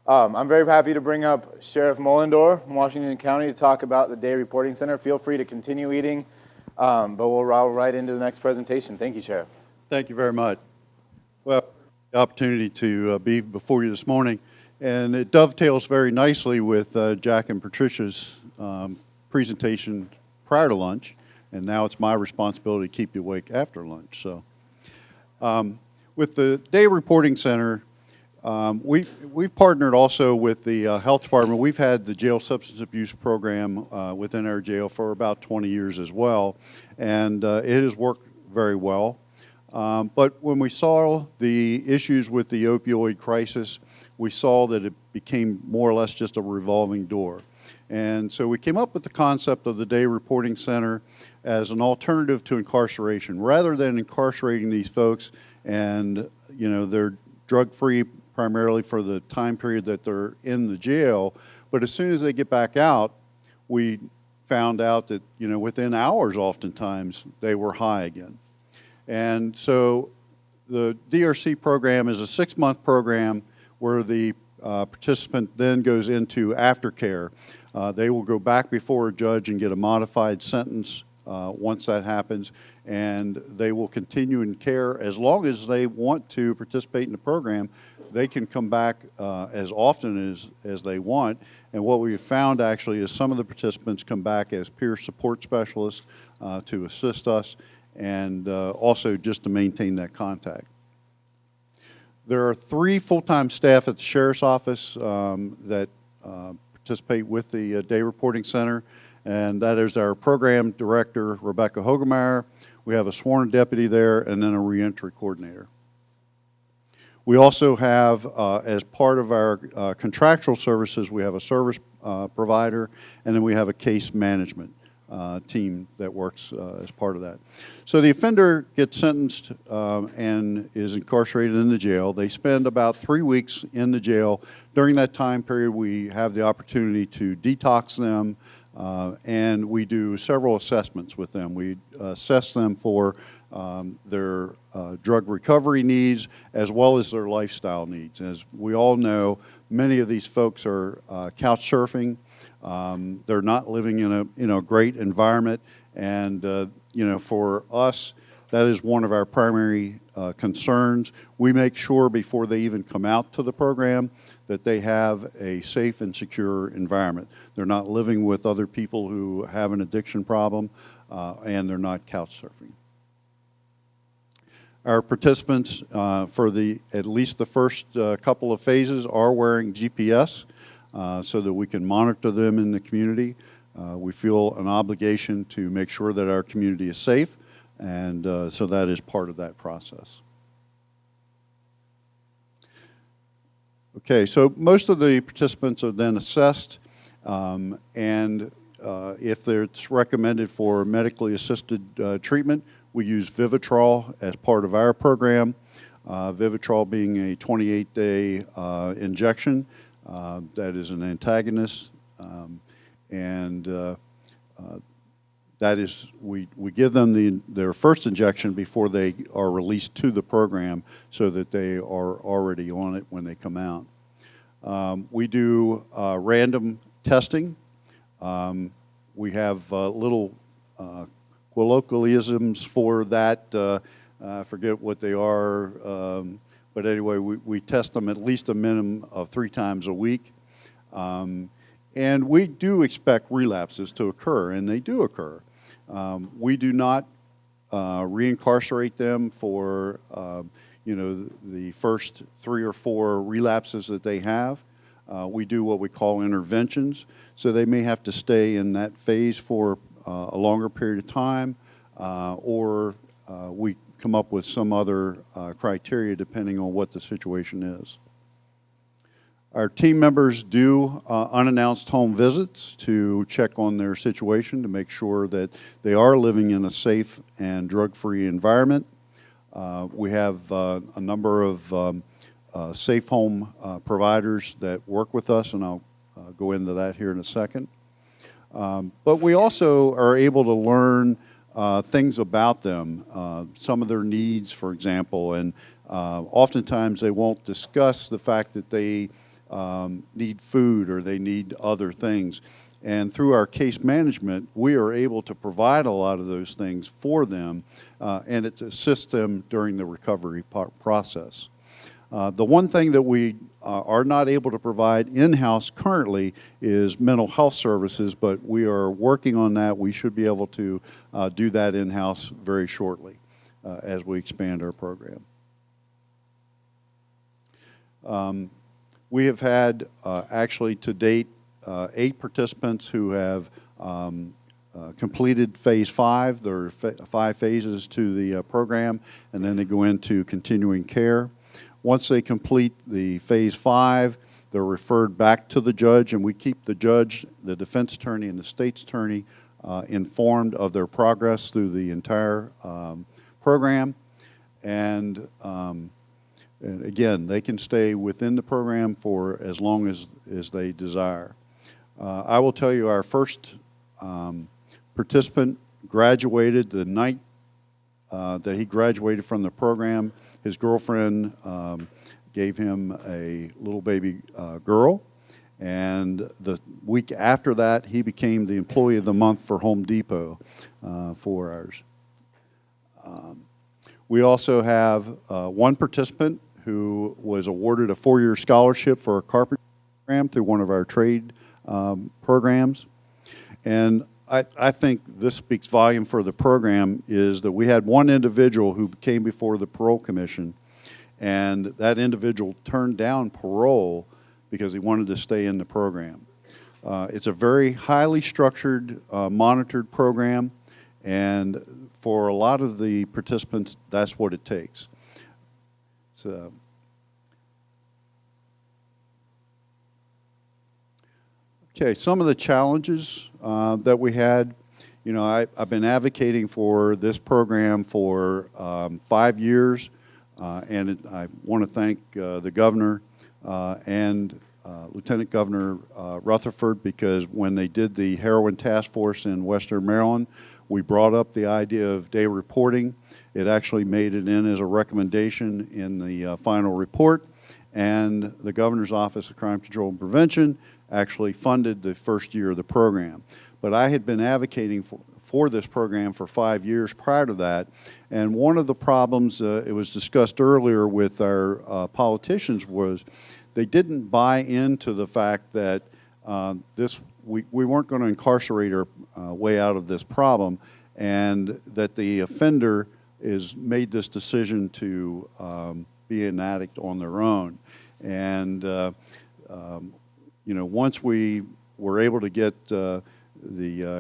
I'm very happy to bring up Sheriff Mullendore from Washington County to talk about the Day Reporting Center. Feel free to continue eating, but we'll roll right into the next presentation. Thank you, Sheriff. Thank you very much. Well, the opportunity to be before you this morning, and it dovetails very nicely with Jack and Patricia's presentation prior to lunch, and now it's my responsibility to keep you awake after lunch. So, with the Day Reporting Center, we've partnered also with the health department. We've had the jail substance abuse program within our jail for about 20 years as well, and it has worked very well. But when we saw the issues with the opioid crisis, we saw that it became more or less just a revolving door. And so we came up with the concept of the Day Reporting Center as an alternative to incarceration. Rather than incarcerating these folks and, they're drug-free primarily for the time period that they're in the jail, but as soon as they get back out, we found out that, within hours oftentimes, they were high again. And so the DRC program is a 6-month program where the participant then goes into aftercare. They will go back before a judge and get a modified sentence once that happens, and they will continue in care as long as they want to participate in the program. They can come back as often as they want. And what we've found actually is some of the participants come back as peer support specialists to assist us, and also just to maintain that contact. There are 3 full-time staff at the Sheriff's Office that participate with the Day Reporting Center, and that is our Program Director, Rebecca Hogemeyer. We have a sworn deputy there, and then a reentry coordinator. We also have, as part of our contractual services, we have a service provider, and then we have a case management team that works as part of that. So the offender gets sentenced and is incarcerated in the jail. They spend about 3 weeks in the jail. During that time period, we have the opportunity to detox them, and we do several assessments with them. We assess them for their drug recovery needs as well as their lifestyle needs. As we all know, many of these folks are couch surfing. They're not living in a great environment, and for us, that is one of our primary concerns. We make sure before they even come out to the program that they have a safe and secure environment. They're not living with other people who have an addiction problem, and they're not couch surfing. Our participants for at least the first couple of phases are wearing GPS so that we can monitor them in the community. We feel an obligation to make sure that our community is safe, and so that is part of that process. Okay, so most of the participants are then assessed, and if it's recommended for medically assisted treatment, we use Vivitrol as part of our program. Vivitrol being a 28-day injection that is an antagonist, and that is, we give them their first injection before they are released to the program so that they are already on it when they come out. We do random testing. We have little colloquialisms for that. I forget what they are, but anyway, we test them at least a minimum of 3 times a week. And we do expect relapses to occur, and they do occur. We do not reincarcerate them for the first 3 or 4 relapses that they have. We do what we call interventions, so they may have to stay in that phase for a longer period of time, or we come up with some other criteria depending on what the situation is. Our team members do unannounced home visits to check on their situation to make sure that they are living in a safe and drug-free environment. We have a number of safe home providers that work with us, and I'll go into that here in a second. But we also are able to learn things about them, some of their needs, for example, and oftentimes they won't discuss the fact that they need food or they need other things. And through our case management, we are able to provide a lot of those things for them, and it assists them during the recovery process. The one thing that we are not able to provide in-house currently is mental health services, but we are working on that. We should be able to do that in-house very shortly as we expand our program. We have had actually to date 8 participants who have completed phase 5. There are 5 phases to the program, and then they go into continuing care. Once they complete the phase 5, they're referred back to the judge, and we keep the judge, the defense attorney, and the state's attorney informed of their progress through the entire program. And again, they can stay within the program for as long as they desire. I will tell you, our first participant graduated the night that he graduated from the program. His girlfriend gave him a little baby girl, and the week after that, he became the Employee of the Month for Home Depot for ours. We also have one participant who was awarded a 4-year scholarship for a carpentry program through one of our trade programs. And I think this speaks volume for the program is that we had one individual who came before the parole commission, and that individual turned down parole because he wanted to stay in the program. It's a very highly structured, monitored program, and for a lot of the participants, that's what it takes. So, okay, some of the challenges that we had, you know, I've been advocating for this program for 5 years, and I want to thank the governor and Lieutenant Governor Rutherford, because when they did the heroin task force in Western Maryland, we brought up the idea of day reporting. It actually made it in as a recommendation in the final report, and the Governor's Office of Crime Control and Prevention actually funded the first year of the program. But I had been advocating for this program for 5 years prior to that, and one of the problems, it was discussed earlier with our politicians, was they didn't buy into the fact that we weren't going to incarcerate our way out of this problem, and that the offender made this decision to be an addict on their own. And you know, once we were able to get the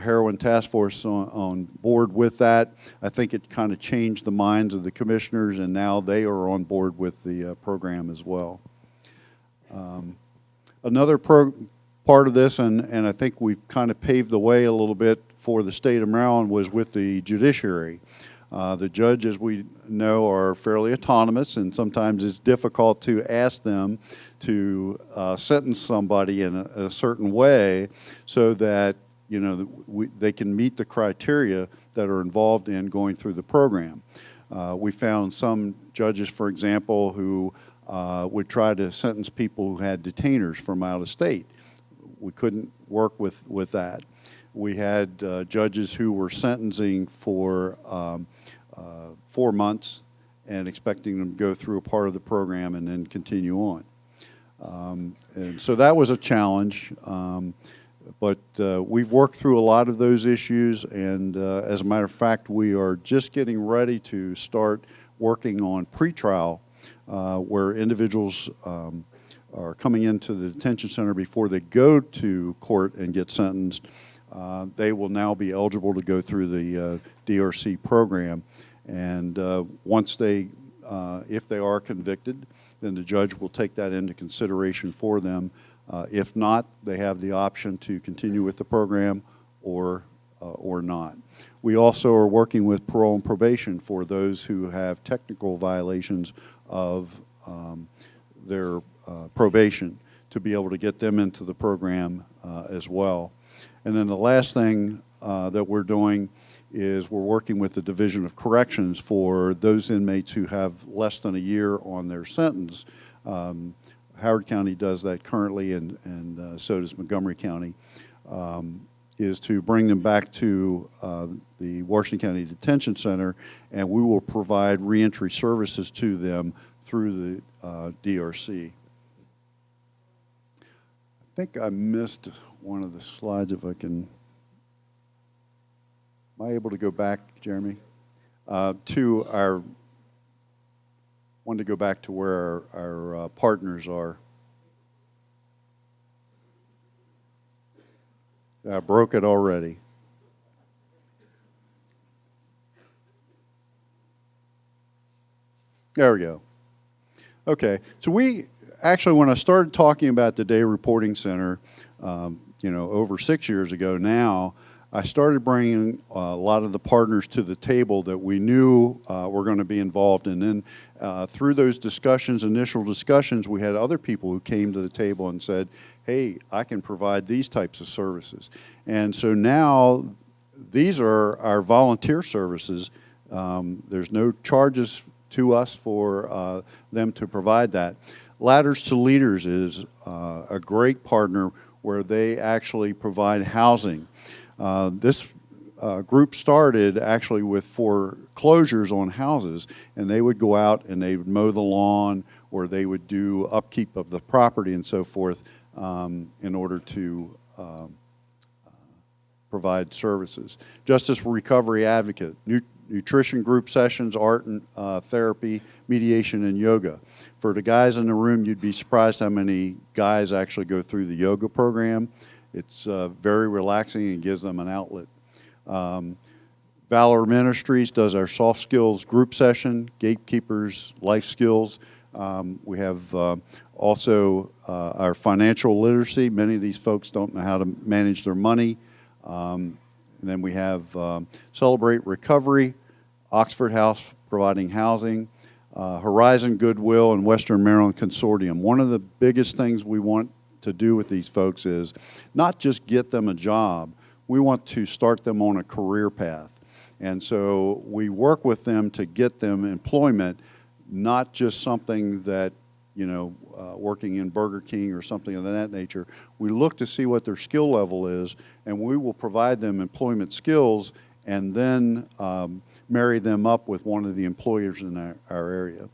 heroin task force on board with that, I think it kind of changed the minds of the commissioners, and now they are on board with the program as well. Another part of this, and I think we've kind of paved the way a little bit for the state of Maryland, was with the judiciary. The judge, as we know, are fairly autonomous, and sometimes it's difficult to ask them to sentence somebody in a certain way so that, you know, they can meet the criteria that are involved in going through the program. We found some judges, for example, who would try to sentence people who had detainers from out of state. We couldn't work with that. We had judges who were sentencing for 4 months and expecting them to go through a part of the program and then continue on. And so that was a challenge, but we've worked through a lot of those issues, and as a matter of fact, we are just getting ready to start working on pretrial, where individuals are coming into the detention center before they go to court and get sentenced. They will now be eligible to go through the DRC program, and once they, if they are convicted, then the judge will take that into consideration for them. If not, they have the option to continue with the program or not. We also are working with parole and probation for those who have technical violations of their probation, to be able to get them into the program as well. And then the last thing that we're doing is we're working with the Division of Corrections for those inmates who have less than a year on their sentence, Howard County does that currently, and so does Montgomery County, is to bring them back to the Washington County Detention Center, and we will provide reentry services to them through the DRC. I think I missed one of the slides. If I can, am I able to go back, Jeremy? To our, wanted to go back to where our partners are. I broke it already. There we go. Okay, so we actually, when I started talking about the Day Reporting Center, you know, over 6 years ago now, I started bringing a lot of the partners to the table that we knew were going to be involved. And then through those discussions, initial discussions, we had other people who came to the table and said, hey, I can provide these types of services. And so now these are our volunteer services. There's no charges to us for them to provide that. Ladders to Leaders is a great partner where they actually provide housing. This group started actually with foreclosures on houses, and they would go out and they would mow the lawn, or they would do upkeep of the property and so forth in order to provide services. Justice Recovery Advocate, nutrition group sessions, art and therapy, mediation, and yoga. For the guys in the room, you'd be surprised how many guys actually go through the yoga program. It's very relaxing and gives them an outlet. Valor Ministries does our soft skills group session, gatekeepers, life skills. We have also our financial literacy. Many of these folks don't know how to manage their money. And then we have Celebrate Recovery, Oxford House providing housing, Horizon Goodwill, and Western Maryland Consortium. One of the biggest things we want to do with these folks is not just get them a job, we want to start them on a career path. And so we work with them to get them employment, not just something that, you know, working in Burger King or something of that nature. We look to see what their skill level is, and we will provide them employment skills and then marry them up with one of the employers in our area.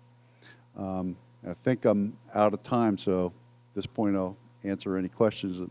I think I'm out of time, so at this point I'll answer any questions that